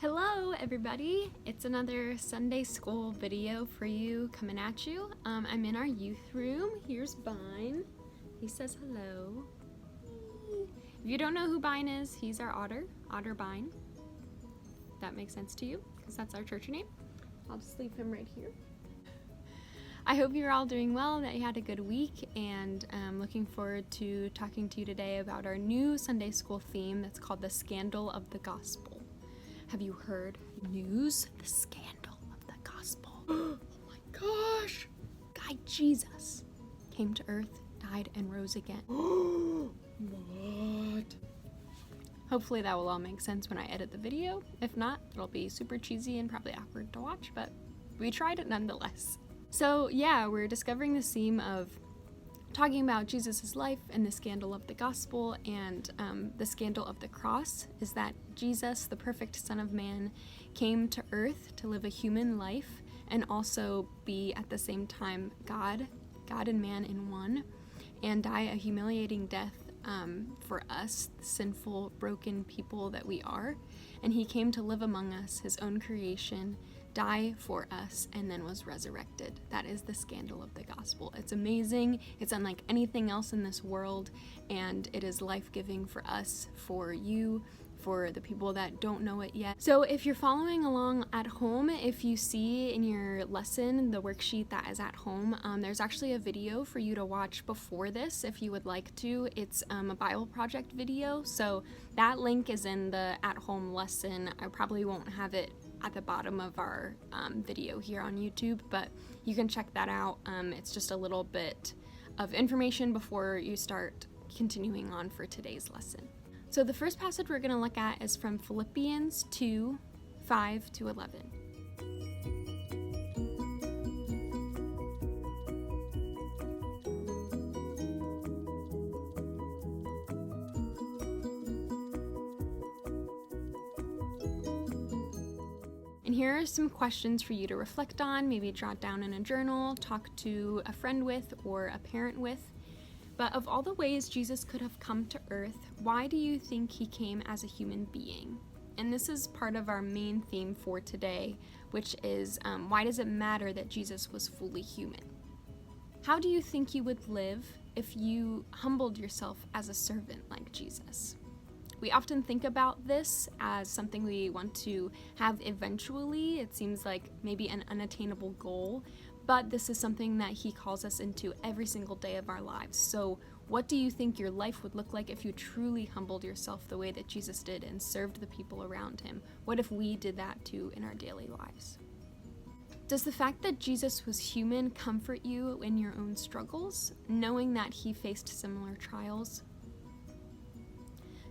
Hello everybody, it's another Sunday school video for you coming at you. I'm in our youth room. Here's Bine. He says hello. If you don't know who Bine is, he's our Otter Bine. That makes sense to you because that's our church name. I'll just leave him right here. I hope you're all doing well, that you had a good week, and I'm looking forward to talking to you today about our new Sunday school theme that's called the Scandal of the Gospel. Have you heard news? The scandal of the gospel. Oh my gosh! Guy Jesus came to earth, died, and rose again. What? Hopefully that will all make sense when I edit the video. If not, it'll be super cheesy and probably awkward to watch, but we tried it nonetheless. So yeah, we're discovering the theme of talking about Jesus' life and the scandal of the gospel, and the scandal of the cross is that Jesus, the perfect Son of Man, came to earth to live a human life and also be at the same time God and man in one, and die a humiliating death for us, sinful, broken people that we are. And he came to live among us, his own creation, die for us, and then was resurrected. That is the scandal of the gospel. It's amazing. It's unlike anything else in this world, and it is life-giving for us, for you, for the people that don't know it yet. So if you're following along at home, if you see in your lesson the worksheet that is at home, there's actually a video for you to watch before this if you would like to. It's a Bible project video, so that link is in the at-home lesson. I probably won't have it at the bottom of our video here on YouTube, but you can check that out. It's just a little bit of information before you start continuing on for today's lesson. So the first passage we're going to look at is from Philippians 2, 5 to 11. And here are some questions for you to reflect on, maybe jot down in a journal, talk to a friend with, or a parent with. But of all the ways Jesus could have come to earth, why do you think he came as a human being? And this is part of our main theme for today, which is why does it matter that Jesus was fully human? How do you think you would live if you humbled yourself as a servant like Jesus? We often think about this as something we want to have eventually. It seems like maybe an unattainable goal, but this is something that he calls us into every single day of our lives. So what do you think your life would look like if you truly humbled yourself the way that Jesus did and served the people around him? What if we did that too in our daily lives? Does the fact that Jesus was human comfort you in your own struggles, knowing that he faced similar trials?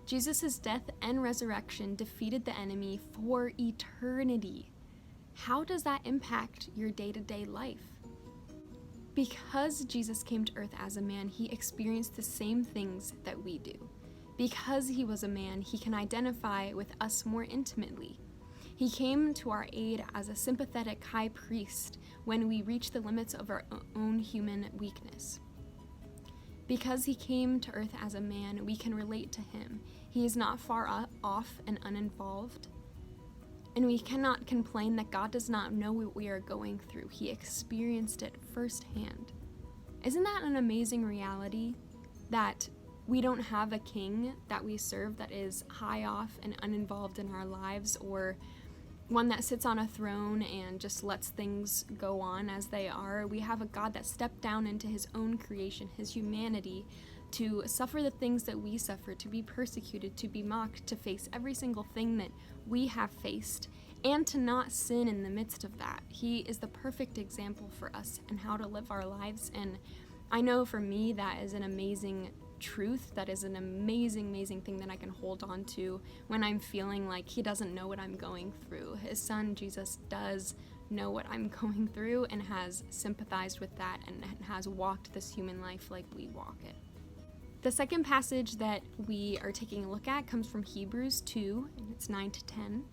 Jesus' death and resurrection defeated the enemy for eternity. How does that impact your day-to-day life? Because Jesus came to earth as a man, he experienced the same things that we do. Because he was a man, he can identify with us more intimately. He came to our aid as a sympathetic high priest when we reach the limits of our own human weakness. Because he came to earth as a man, we can relate to him. He is not far off and uninvolved. And we cannot complain that God does not know what we are going through. He experienced it firsthand. Isn't that an amazing reality? That we don't have a king that we serve that is high off and uninvolved in our lives, or one that sits on a throne and just lets things go on as they are. We have a God that stepped down into his own creation, his humanity, to suffer the things that we suffer, to be persecuted, to be mocked, to face every single thing that we have faced, and to not sin in the midst of that. He is the perfect example for us and how to live our lives, and I know for me that is an amazing truth. That is an amazing thing that I can hold on to when I'm feeling like he doesn't know what I'm going through. His son Jesus does know what I'm going through and has sympathized with that and has walked this human life like we walk it. The second passage that we are taking a look at comes from Hebrews 2, and it's 9 to 10.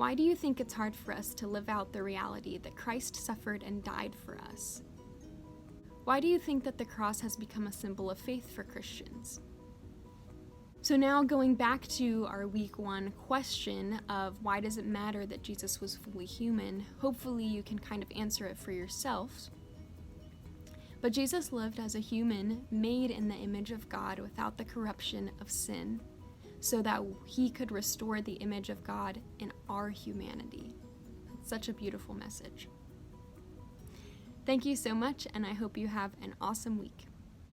Why do you think it's hard for us to live out the reality that Christ suffered and died for us? Why do you think that the cross has become a symbol of faith for Christians? So now going back to our week 1 question of why does it matter that Jesus was fully human, hopefully you can kind of answer it for yourselves. But Jesus lived as a human made in the image of God without the corruption of sin, so that he could restore the image of God in our humanity. It's such a beautiful message. Thank you so much, and I hope you have an awesome week.